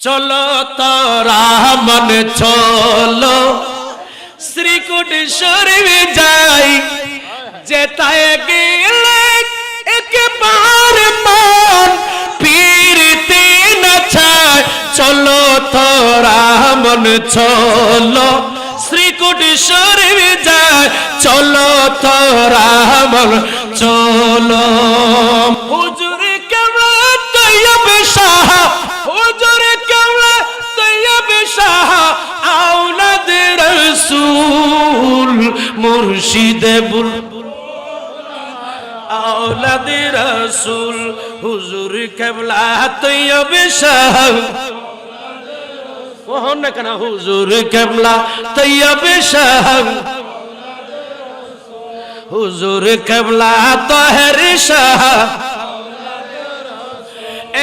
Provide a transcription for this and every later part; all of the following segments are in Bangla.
চলো তোরা মন চলো শ্রীকুটিশ্বরী যাই, যেতায় গেলে একবার মন পীরতে নাচায়। চলো তোরা মন চলো শ্রীকুটিশ্বরী যায়, চলো তোরা মন চলো। হুজুর কেমন তৈয়ব শাহ, হুজুর কেমন তৈয়ব শাহ আওলাদ রসূল মুর্শিদে বুলবুল আওলাদ রসূল। হুজুর কেবলা তৈয়ব শাহ কহন না কেন, হুজুর কেবলা তৈয়ব শাহ, হুজুর কেবলা তাহের শাহ।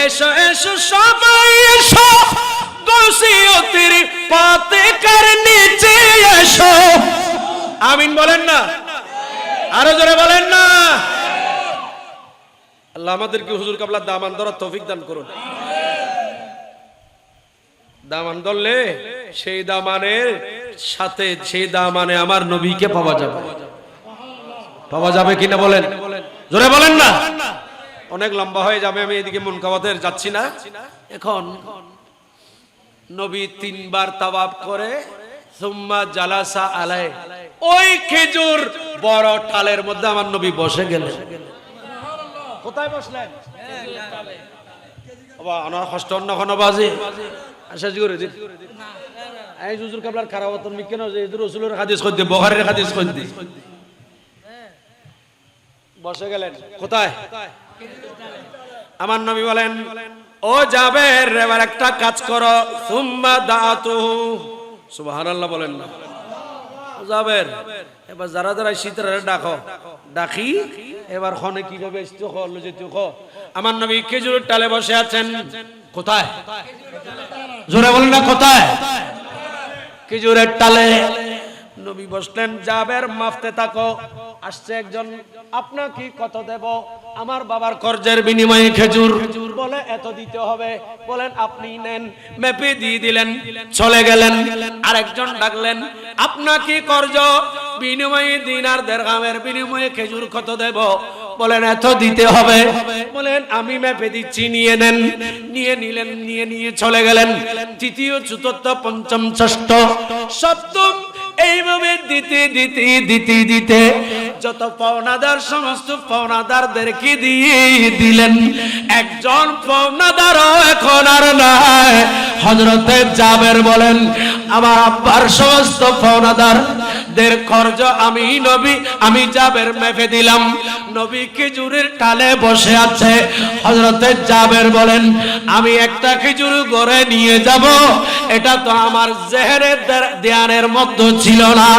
এসো এসো সবাই এসো গৌসিয়তের পাতাকার নিচে এসো। আমিন বলেন না, আরো জোরে বলেন না। আল্লাহ আমাদেরকে হুজুর কেবলা দামান ধরার তৌফিক দান করুন। দামান ধরলে সেই দামানের সাথে সেই দামানে আমার নবীকে পাওয়া যাবে। পাওয়া যাবে কিনা বলেন, জোরে বলেন না। অনেক লম্বা হয়ে যাবে, আমি এদিকে মুনকাওয়াতের যাচ্ছি না। এখন নবী 3 বার তাওয়াফ করে সুম্মা জালাসা আলাই, ওই খেজুর বড় টালের মধ্যে আমার নবী বসে গেলেন। কোথায় বসলেন? বাবা আমার কষ্ট অন্য কোন বাজে আশাজি করে দিন। এই হুজুর কাবলার খারাপতন মিকেন যে রাসূলের হাদিস কই দে, বুখারীর হাদিস কই দে। বসে গেলেন কোথায়? আমার নবী বলেন, ও জাবের এবার একটা কাজ করো, সুম্মা দাতু। সুবহানাল্লাহ বলেন না। জাবের এবার যারা যারা শীতের ডাকো, ডাকি এবার খনে কি হবে ইস্তো খল যেতে খ। আমার নবী খেজুরের টালে বসে আছেন। কোথায়? জোরে বলেন না, কোথায়? খেজুরের টালে নবী বসলেন। জাবের মাফতে থাকো, আসছে একজন, আপনাকে কত দেব? আমার বাবার কর্জের বিনিময়ে খেজুর। বলে এত দিতে হবে। বলেন আপনি নেন, মেপে দিয়ে দিলেন, চলে গেলেন। আরেকজন ডাকলেন, আপনাকে কর্জ বিনিময়ে দিনার দিরহামের বিনিময়ে খেজুর কত দেব? বলেন এত দিতে হবে। বলেন আমি মেপে দিচ্ছি, নিয়ে নেন। নিয়ে নিলেন, নিয়ে চলে গেলেন। তৃতীয়, চতুর্থ, পঞ্চম, ষষ্ঠ, সপ্তম, এইভাবে দিতে যত পাওনাদার সমস্ত পাওনাদারদেরকে দিয়ে দিলেন। একজন পাওনাদারও এখন আর নাই। হযরতে জাবের বলেন, আমার আব্বার সমস্ত পাওনাদারদের কর্জ আমি নবী, আমি জাবের মেপে দিলাম। নবী খেজুরের টালে বসে আছে। হযরতে জাবের বলেন, আমি একটা খেজুর ঘরে নিয়ে যাব, এটা তো আমার জেহেরের ধ্যানের মধ্যে ছিল না।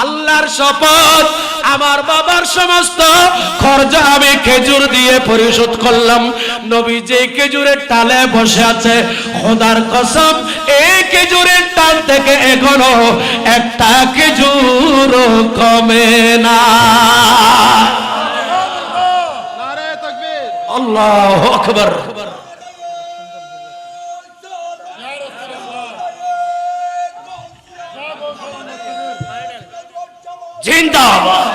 আল্লাহর শপথ, আমার বাবার সমস্ত খরচ আমি খেজুর দিয়ে পরিশোধ করলাম। নবী যে খেজুরের টালে বসে আছে, খোদার কসম এই খেজুরের টাল থেকে এখনো একটা খেজুর কমে না। নারে তাকবীর, আল্লাহু আকবার। জিন্দাবাদ।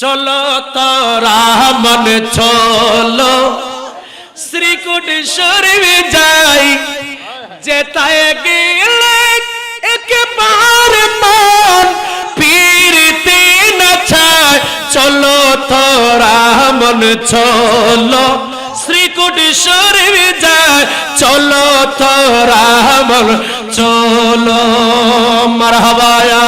চলো তোরা মন চলো শ্রীকুটিশ্বরী যাই, যেতায় গেলে একবার মন পীরতে নাচায়। চলো তোরা মন চলো শ্রীকুটিশ্বরী যায়, চলো তোরা মন চলো। মারহাবা ইয়া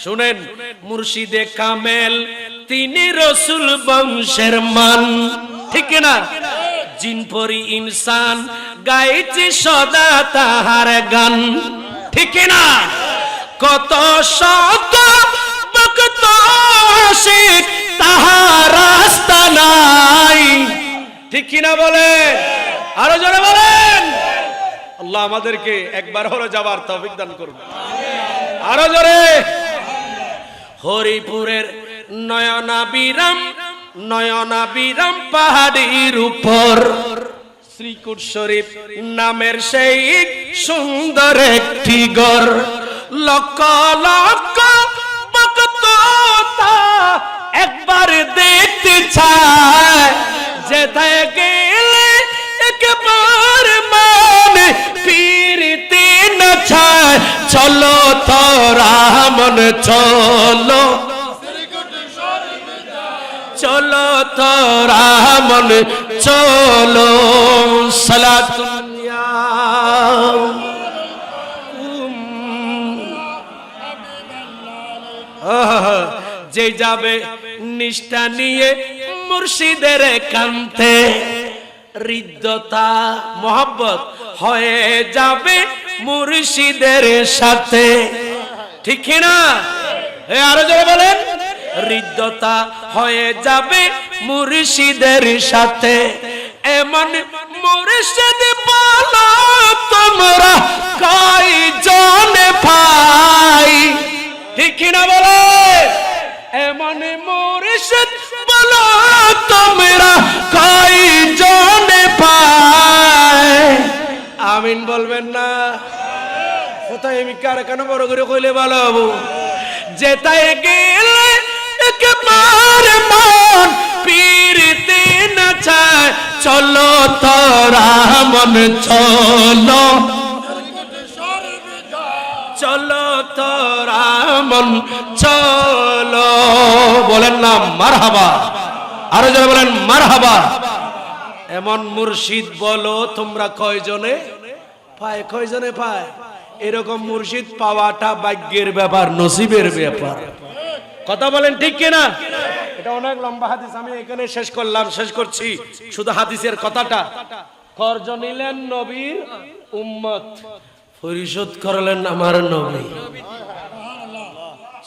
শুনেন, মুর্শিদে কামেল তিনি রসুল বংশের মান, ঠিক না? জিন পরি ইনসান গাইছে সদা তাহার গান, ঠিক না? কত শত ভক্ত আশিক তাহার রাস্তা নাই, ঠিক না বলে? আরো জোরে বলেন। আল্লাহ আমাদেরকে একবার হলো যাবার তৌফিক দান করুন। আরো জোরে। হরিপুরের নয়নাবিরাম নয়নাবিরাম পাহাড়ির উপর শ্রীকুট শরীফ নামের সেই সুন্দর একটি ঘর, লক্ষ লক্ষ ভক্ত তা একবার দেখতে চায়, যেথায় গেলে একবার মনে ফিরতে না চায়। চলো তোরা মন চলো, চলো তোরা মন চলো। সালাতুন ইয়া যে যাবে নিষ্ঠা নিয়ে মুর্শিদের কান্তে, হৃদ্যতা মোহাব্বত হয়ে যাবে মুর্শিদের সাথে। ঠিক না? আরো জোরে বলেন, হৃদ্যতা হয়ে যাবে মুর্শিদের সাথে। এমন মুর্শিদ বলো তোমরা কয়জনে পাই? ঠিক না বলে? এমন মুর্শিদ বলো তোমরা কয়জনে পাই? আমিন বলবেন না? কোথায় আমি কার কেন বড় করে কইলে ভালো হবো? যেটায় গেলে একবার মন ফিরতে না চায়। চলো তোরা মন চলো, চলো তোরা মন চলো। বলেন না মারহাবা? আরো যারা বলেন মারহাবা। এমন মুর্শিদ বলো তোমরা কয়জনে পায়? কয়জনে পায়? এরকম মুর্শিদ পাওয়াটা ভাগ্যের ব্যাপার, নসিবের ব্যাপার। কথা বলেন ঠিক কিনা? এটা অনেক লম্বা হাদিস, আমি এখানে শেষ করলাম, শেষ করছি শুধু হাদিসের কথাটা। কর্জ নিলেন নবীর উম্মত, পরিশোধ করলেন আমার নবী।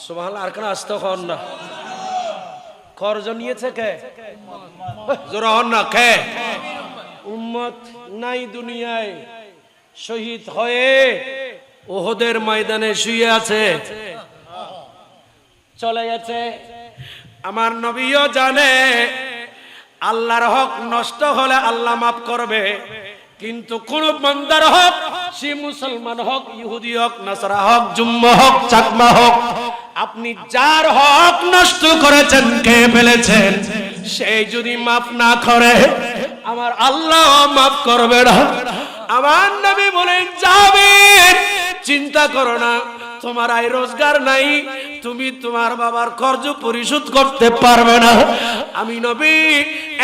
সুবহানাল্লাহ। আর কেন আসতে হন না? কর্জ নিয়েছে কে? জোরা হন না কে? উম্মত নাই দুনিয়ায়, শহীদ হয়ে ওহদের ময়দানে শুয়ে আছে, চলে গেছে। আমার নবীও জানে আল্লাহর হক নষ্ট হলে আল্লাহ মাফ করবে, কিন্তু কোন বান্দার হক, সে মুসলমান হক, ইহুদি হক, নাসারা হক, জুম্মা হক, চাকমা হক, আপনি যার হক নষ্ট করেছেন, কে ফেলেছেন, সেই যদি মাফ না করে আমার আল্লাহ মাফ করবে না। আমার নবী বলেন যাবেন, চিন্তা করো না, তোমার আয় রোজগার নাই, তুমি তোমার বাবার কর্জ পরিশোধ করতে পারবে না। আমি নবী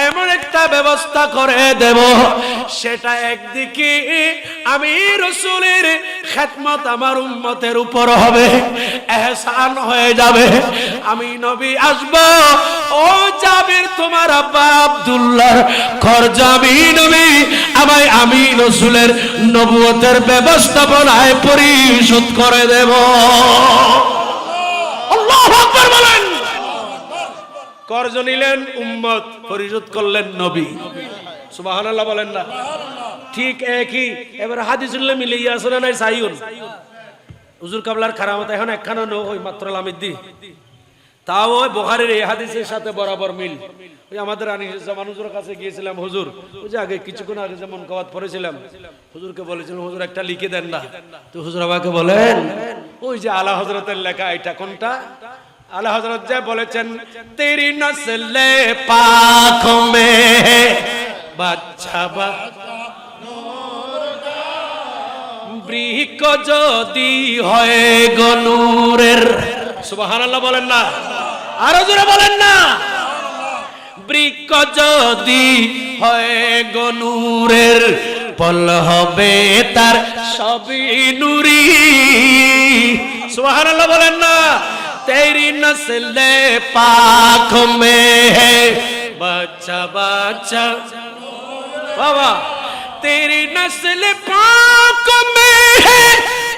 এমন একটা ব্যবস্থা করে দেব, সেটা একদিকে আমি রাসূলের খেদমত আমার উম্মতের উপর হবে, এহসান হয়ে যাবে। আমি নবী আসব, ও জাবির তোমার আব্বা আব্দুল্লাহ কর্জ আমি নবী আমি রাসূলের নবুয়তের ব্যবস্থাপনায় পরিশোধ করে দেব। আল্লাহু আকবার বলেন। কর্জ নিলেন উম্মত, পরিশোধ করলেন নবী। সুবহানাল্লাহ বলেন না? ঠিক একই। এবার হাদিসুল্লাহ মিলিয়ে আসলে নাই সাইউন হুজুর কাবলার কারামত এখন একখানা নো ওই মাত্র লামিদ্দি, তাও ওই বুখারীর এই হাদিসের সাথে বরাবর মিল। ওই আমাদের আনিসুজ্জামান হুজুরের কাছে গিয়েছিলাম, হুজুর ওই যে আগে কিছুক্ষণ আগে যেমন কওয়াত পড়েছিলাম, হুজুরকে বলেছিলাম হুজুর একটা লিখে দেন না, তো হুজুর আমাকে বলেন ওই যে আলা হযরতের লেখা, এটা কোনটা? আলা হযরত যে বলেছেন তেরি নসলে পাক মে বাচ্চা বা বৃক্ষ যদি হয় গনুরের। সুবহানাল্লাহ বলেন না? আরো জোরে বলেন না? বৃক্ষ যদি হয় গনুরের, ফল হবে তার সবই নুরি। সুবহানাল্লাহ বলেন না? তেরি নসলে পাক মে বাচ্চা বাচ্চা বাবা, तेरी नस्ल पाक में है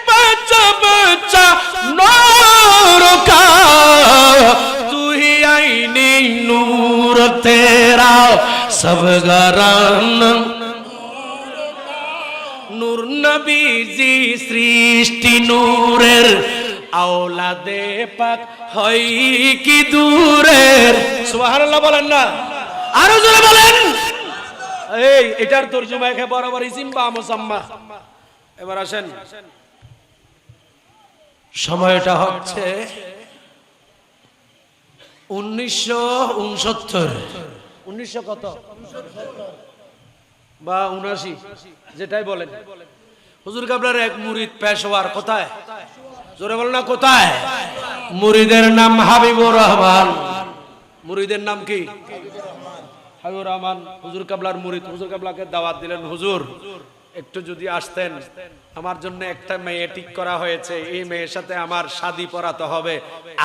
बच्चा बच्चा नूर का, तू ही आईने नूर तेरा सब गरान। नूर नबी जी सृष्टि नूरेर আওলাদে পাক হই কি দূরের। সুবহানাল্লাহ বলেন না, আরো জোরে বলেন। এই এটার তরজমা একে বরাবর ইসিম বা মুসাম্মা। এবার আসেন, সময়টা হচ্ছে 1969, 1900 কত বা 79, যেটাই বলেন। হুজুর কেবলার এক মুরিদ পেশওয়ার কোথায়, জোরে বলেন না কোথায়? মুরিদের নাম হাবিবুর রহমান। মুরিদের নাম কি? হাবিবুর রহমান হুজুর কেবলার মুরিদ। হুজুর কেবলাকে দাওয়াত দিলেন, হুজুর একটু যদি আসতেন, আমার জন্য একটা মেয়ে ঠিক করা হয়েছে, এই মেয়ের সাথে আমার শাদী পড়াতে হবে।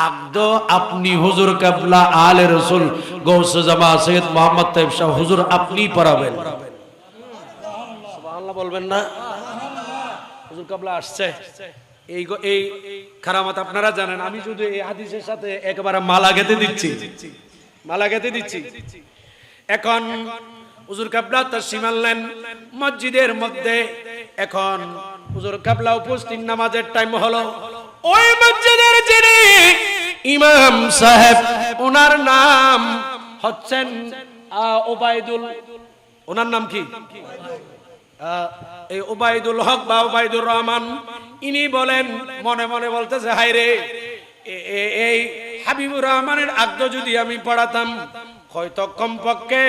আকদো আপনি হুজুর কেবলা আলে রসুল গৌসে জামা সৈয়দ মোহাম্মদ তাইব শাহ হুজুর আপনি পড়াবেন। সুবহানাল্লাহ বলবেন না? হুজুর কেবলা আসছে। এই কারামত আপনারা জানেন। আমি শুধু এই হাদিসের সাথে একেবারে মালা গেঁথে দিচ্ছি। এখন হুজুর কেবলা তাশরীফ আনলেন মসজিদের মধ্যে। এখন হুজুর কেবলা উপস্থিত, নামাজের টাইম হলো। ওই মসজিদের যিনি ইমাম সাহেব, ওনার নাম হচ্ছেন ওবায়দুল, ওনার নাম কি? এই ওবায়দুল হক বা ওবায়দুর রহমান। ইনি বলেন, মনে মনে বলতেছে, হায় রে, এই হাবিবুর রহমানের আকদ যদি আমি পড়াতাম, হয়তো কমপক্ষে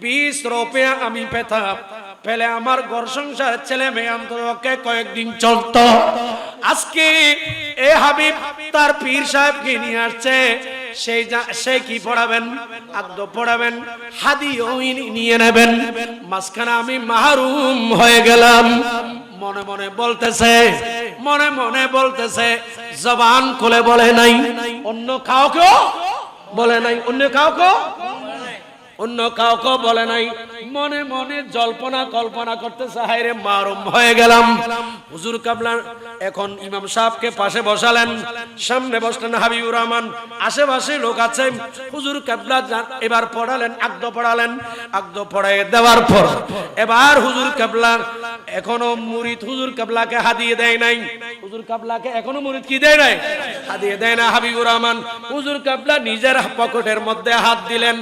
20 রুপিয়া আমি পেতাম, পেলে আমার ঘর সংসার ছেলে মেয়ে অন্ততপক্ষে কয়েকদিন চলতো। আজকে এ হাবিব তার পীর সাহেবকে নিয়ে আসছে, সে কি পড়াবেন? আকদ পড়াবেন, হাদিও নিয়ে নেবেন, মাঝখানে আমি মাহরুম হয়ে গেলাম। মনে মনে বলতেছে, জবান খুলে বলে নাই, অন্য কাউকে বলে নাই, অন্য কাউকে বলে নাই। মনে মনে জল্পনা কল্পনা করতেছে, হায় রে মাহরুম হয়ে গেলাম। হুজুর কেবলা এখন ইমাম সাহেবকে পাশে বসালেন, সামনে বসলেন হাবিবুর রহমান, আশেপাশে লোক আছে। হুজুর কেবলা এবার পড়ালেন, আকদ পড়ালেন। আকদ পড়াই দেওয়ার পর এবার হুজুর কেবলা এখনো মুরিদ হুজুর কেবলাকে হাদিয়ে দেয় নাই। হুজুর কেবলাকে এখনো মুরিদ কি দেয় নাই? হাদিয়ে দেয় না। হাবিবুর রহমান হুজুর কেবলা নিজের পকেটের মধ্যে হাত দিলেন।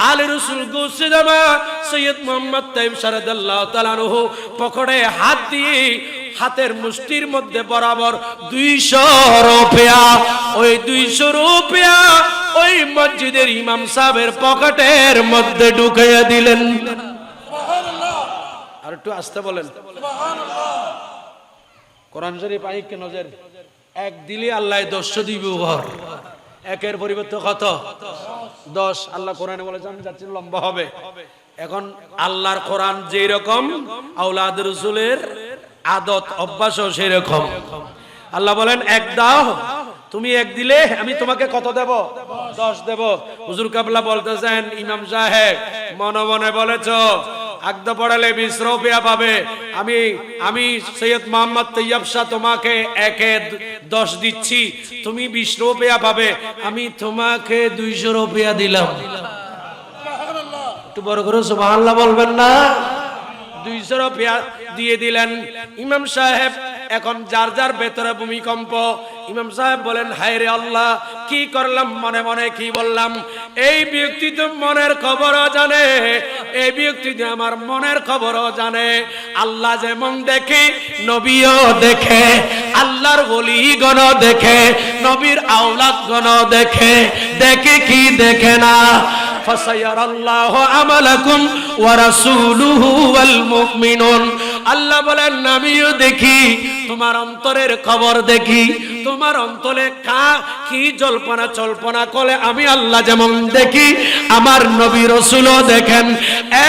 আলে রসুল গৌসে জামা সৈয়দ মোহাম্মদ তাইব রাদিয়াল্লাহু তাআলা আনহু পকেটে হাত দিয়ে হাতের মুষ্টির মধ্যে বরাবর 200 রুপিয়া, ওই 200 রুপিয়া ওই মসজিদের ইমাম সাহেবের পকেটের মধ্যে ঢুকিয়ে দিলেন। সুবহানাল্লাহ। আর একটু আস্তে বলেন সুবহানাল্লাহ। কোরআন শরীফ আইকে নজর, এক দিলে আল্লাহ 10 দিবে উপহার। একের পরিবর্তে কত? 10। আল্লাহ কোরআনে বলেছেন, আমি যাচ্ছি লম্বা হবে। এখন আল্লাহর কোরআন যেই রকম, আওলাদ রাসূলের আদত অভ্যাসও সেই রকম। আল্লাহ বলেন, এক দাও, তুমি এক দিলে আমি তোমাকে কত দেব? 10 দেব। হুজুর কেবলা বলতেছেন, ইমাম সাহেব মনে মনে বলেছো আকদ পড়ালে 20 রুপিয়া পাবে, আমি সৈয়দ মোহাম্মদ তৈয়ব শাহ তোমাকে একে 10 দিচ্ছি, তুমি 20 রুপিয়া পাবে, আমি তোমাকে 200 রুপিয়া দিলাম। একটু বড় করে সুবহানাল্লাহ বলবেন না? 200 রুপিয়া দিয়ে দিলেন ইমাম সাহেব। এখন যার যার ভেতরে ভূমিকম্প। ইমাম সাহেব বলেন, হায় রে আল্লাহ, কি করলাম, মনে মনে কি বললাম। এই ব্যক্তি তো মনের খবরও জানে, এই ব্যক্তি তো আমার মনের খবরও জানে। আল্লাহ যেমন দেখে নবীও দেখে, আল্লাহর ওলিগণ দেখে, নবীর আওলাদগণ দেখে। দেখে কি দেখে না? ফাসায়ারাল্লাহু আমালাকুম ওয়া রাসূলুহু ওয়াল মুমিনুন। আল্লাহ বলেন, আমিও দেখি, তোমার অন্তরের খবর দেখি, তোমার অন্তরে কি জল্পনা চল্পনা করে আমি আল্লাহ যেমন দেখি, আমার নবী রাসূলও দেখেন।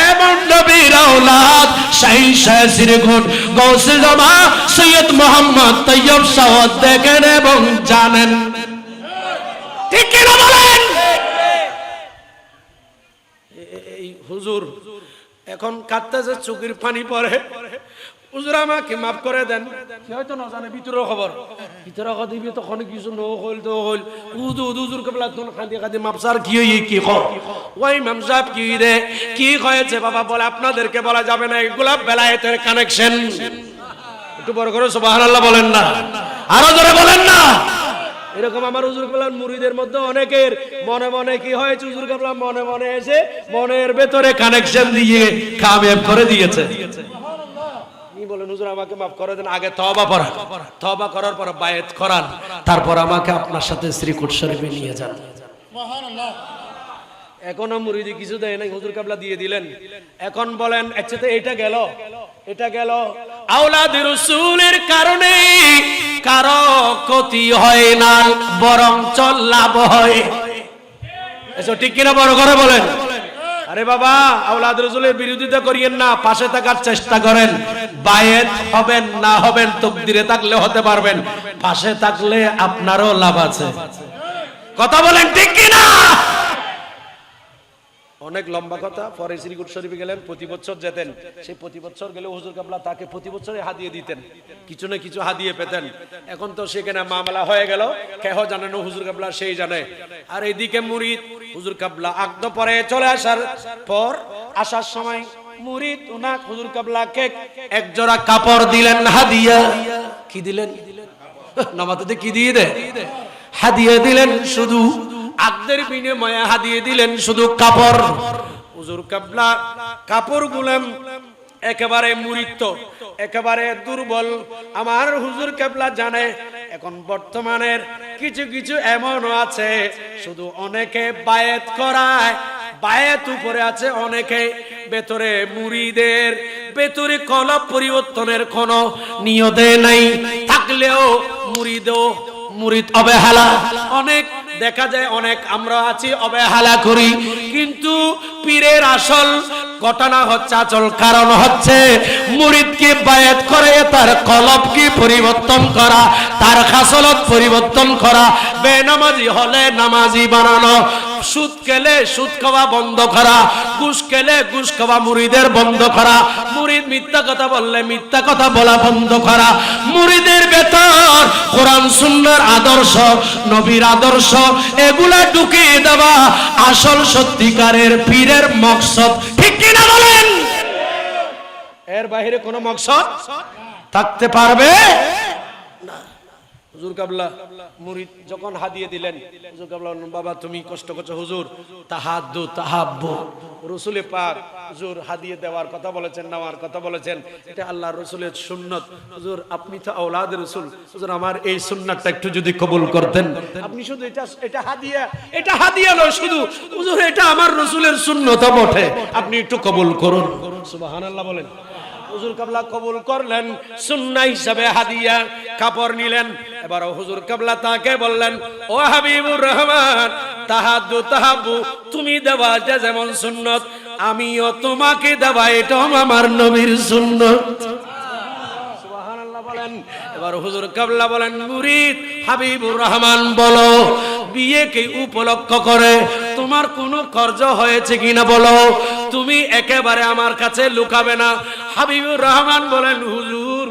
এমন নবীর আওলাদ শাহী শাহসিরগুন গৌসে জামা সৈয়দ মোহাম্মদ তৈয়ব শাহ দেখেন এবং জানেন। ঠিক কি না বলেন? এই হুজুর এখন কাঁদতেছে, চোখের পানি পড়ে। হুজুর আমাকে মাফ করে দেন। কি হয়তো না জানে ভিতরের খবর, ভিতরে কথা দিবি তখন কিছু নহল তো হল। হুজুর কেবলা তখন কাঁদি কাঁদি মাপ স্যার কি হই কি খ ওই ইমাম সাহেব কি রে কি হয়েছে বাবা? বলে আপনাদেরকে বলা যাবে না, এগুলা বেলায়েতের কানেকশন। একটু বড় করে সুবহানাল্লাহ বলেন না, আরো জোরে বলেন না। এরকম আমার হুজুর কাবলার মুরিদের মধ্যে অনেকের মনে মনে কি হয়েছে, হুজুর কাবলা মনে মনে এসে মনের ভেতরে কানেকশন দিয়ে কামিয়াব করে দিয়েছে। বলেন হুজুর আমাকে মাফ করে দেন, আগে তওবা করান, তওবা করার পর বায়াত করান, তারপর আমাকে আপনার সাথে শ্রীকুট শরীফে নিয়ে যান। সুবহানাল্লাহ। এখনো মুরিদি কিছু দেয় নাই, হুজুর কাবলা দিয়ে দিলেন। এখন বলেন একসাথে এটা গেল, এটা গেল আওলাদ রাসূলের কারণে কারো ক্ষতি হয় না, বরং লাভ হয়। এসব ঠিক কিনা বড় করে বলেন। আরে বাবা, আওলাদ রাসূলের বিরোধিতা করিয়েন না, পাশে থাকার চেষ্টা করেন। বায়াত হবেন না হবেন তাকদীরে থাকলে হতে পারবেন, পাশে থাকলে আপনারও লাভ আছে। কথা বলেন ঠিক কিনা? অনেক লম্বা কথা। পরে শ্রীকুট শরীফে গেলেন, প্রতি বছর যেতেন। সেই প্রতি বছর গেলে হুজুর কাবলা তাকে প্রতি বছরে হাদিয়ে দিতেন, কিছু না কিছু হাদিয়ে পেতেন। এখন তো সেখানে মামলা হয়ে গেল, কেহ জানে না, হুজুর কাবলা সেই জানে। আর এইদিকে মুরিদ হুজুর কাবলা আগদ পরে চলে আসার পর, আসার সময় মুরিদ উনাক হুজুর কাবলাকে এক জোড়া কাপড় দিলেন হাদিয়া। কি দিলেন? নামাতে কি দিয়ে দেয়? হাদিয়া দিলেন। শুধু আগদের বিনিময়ে হাদিয়ে দিলেন শুধু কাপড়। হুজুর কাবলা কাপড় গুলাম একেবারে মুরিদ তো একেবারে দুর্বল, আমার হুজুর কাবলা জানে। এখন বর্তমানের কিছু কিছু এমনও আছে শুধু অনেকে বায়াত করায়, বায়াত উপরে আছে, অনেকে ভেতরে মুরিদের ভেতরে কলব পরিবর্তনের কোনো নিয়তে নাই, থাকলেও মুরিদ অবহেলা। অনেক দেখা যায়, অনেক আমরা আছি অবহেলা করি, কিন্তু পীরের আসল ঘটনা হচ্ছে, আসল কারণ হচ্ছে মুরিদকে বায়াত করে তার কলবকে পরিবর্তন করা, তার খাসলত পরিবর্তন করা, বেনামাজি হলে নামাজি বানানো, সুদ খেলে সুদ খাওয়া বন্ধ করা, ঘুষ খেলে ঘুষ খাওয়া মুরিদের বন্ধ করা, মুরিদ মিথ্যা কথা বললে মিথ্যা কথা বলা বন্ধ করা, মুরিদের ভেতর কোরআন সুন্নাহর আদর্শ, নবীর আদর্শ এগুলা ঢুকিয়ে দেওয়া আসল সত্যিকারের পীরের মকসদ। ঠিক কিনা বলেন? এর বাইরে কোনো মকসদ থাকতে পারবে না। হুজুর কাবলা মুরিদ যখন হাদিয়ে দিলেন, হুজুর কাবলা বাবা তুমি কষ্ট করছো হুজুর, তাহাদ্দু তাহাব্বু, রাসূল পাক হুজুর হাদিয়ে দেওয়ার কথা বলেছেন, নেওয়ার কথা বলেছেন, এটা আল্লাহর রাসূলের সুন্নাত। হুজুর আপনি তো আওলাদ রাসূল, হুজুর আমার এই সুন্নাতটা একটু যদি কবুল করতেন। আপনি শুধু এটা হাদিয়া নয় শুধু, হুজুর এটা আমার রাসূলের সুন্নাত বটে, আপনি একটু কবুল করুন। সুবহানাল্লাহ বলেন। হুজুর কাবলা কবুল করলেন, সুন্নাহ হিসাবে হাদিয়া কাপড় নিলেন। এবার হুজুর কাবলা তাকে বললেন, ও হাবিবুর রহমান, তাহাদ্দু তাহাব্বু, তুমি দেওয়া যেমন সুন্নত আমিও তোমাকে দেওয়া এটাও আমার নবীর সুন্নত। সুবহানাল্লাহ বলেন। এবার হুজুর কাবলা বলেন, মুরিদ হাবিবুর রহমান বলো, বিয়েকে উপলক্ষ করে তোমার কোনো কর্জ হয়েছে কিনা বলো, তুমি একেবারে আমার কাছে লুকাবে না। হাবিবুর রহমান বলেন, হুজুর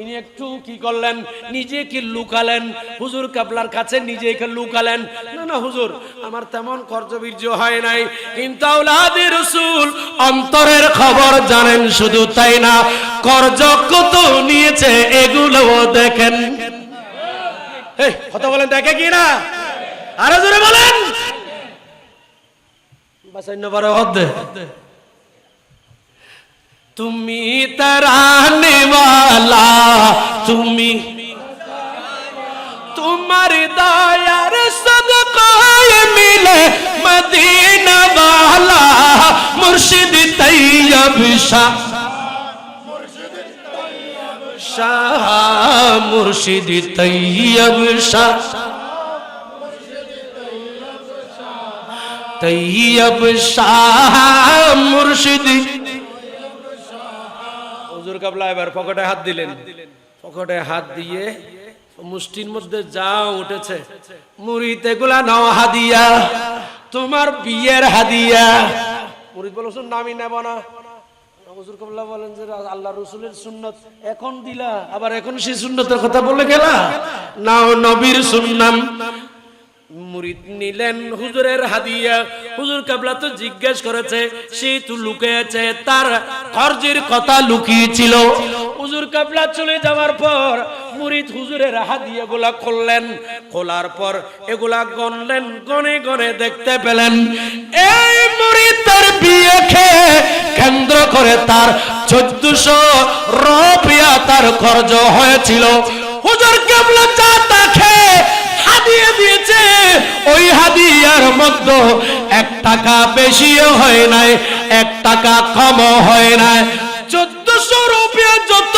ইনি একটু কি করলেন, নিজেকে লুকালেন, হুজুর কাবলার কাছে নিজেকে লুকালেন। না না হুজুর আমার তেমন কর্জবীর্য হয় নাই, কিন্তু আওলাদে রাসূল অন্তরের খবর জানেন, শুধু তাই না কর্জ কত নিয়েছে এগুলোও দেখেন। কথা বলেন, দেখে কি না? আরো জোরে বলেন। তুমি তরানে वाला, তুমি তোমার দয়ার সদকায় মিলে মদিনা वाला, মুর্শিদ তৈয়ব শাহ, মুর্শিদ তৈয়ব শাহ, তৈয়ব শাহ মুর্শিদ। হুজুর কাবলা এবার পকেটে হাত দিলেন, পকেটে হাত দিয়ে মুষ্টির মধ্যে যা উঠেছে, মুরিদ এগুলা নাও হাদিয়া, তোমার বিয়ের হাদিয়া। মুরিদ বলে হুজুর নামি নেব না। হুজুর কাবলা বলেন যে আল্লাহ রাসূলের সুন্নাত এখন দিলা, আবার এখন সেই সুন্নতের কথা বলে গেলা, নাও নবীর সুন্নাত। মুরিদ নিলেন হুজুরের হাদিয়া। হুজুর কাবলা তো জিজ্ঞেস করেছে, সে তো লুকিয়েছে, তার কর্জের কথা লুকিয়েছিল। হুজুর কাবলা চলে যাওয়ার পর মুরিদ হুজুরের হাদিয়া গুলা খুললেন, খোলার পর এগুলা গণলেন, গনে গনে দেখতে পেলেন এই মুরিদ তার বিয়েকে কেন্দ্র করে তার 1400 রুপিয়া তার খরচ হয়েছিল। হুজুর কেবলা চা তা খেয়ে হাদিয়া দিয়েছে, ওই হাদিয়ার মধ্যে 1 টাকা বেশিও হয় নাই, 1 টাকা কমও হয় নাই। 1400 রুপিয়া যত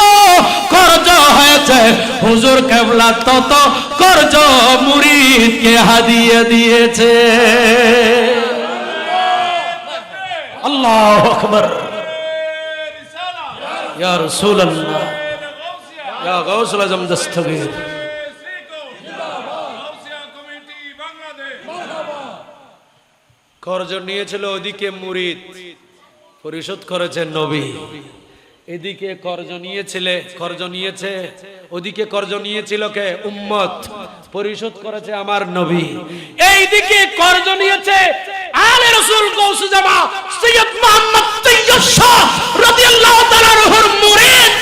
খরচ হয়েছে হুজুর কেবলা তত খরচ মুরিদকে হাদিয়া দিয়েছে। আল্লাহু আকবার। ইয়া রাসূলুল্লাহ, ইয়া গাউসুল আজম দস্তগীর। খরচ নিয়েছিল ওদিকে মুরিদ, পরিশোধ করেছেন নবী। এদিকে কর্জ নিয়েছে ওদিকে কর্জ নিয়েছিল কে? উম্মত, পরিশোধ করেছে আমার নবী। এইদিকে কর্জ নিয়েছে আলে রাসূল গাউসুল জামা সৈয়দ মুহাম্মদ তৈয়ব শাহ রাদিয়াল্লাহু তাআলা আনহুর মুরিদ,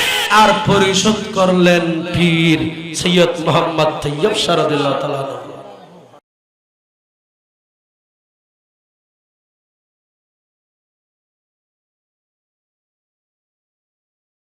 আর পরিশোধ করলেন পীর সৈয়দ মুহাম্মদ তৈয়ব শাহ রাদিয়াল্লাহু তাআলা আনহু।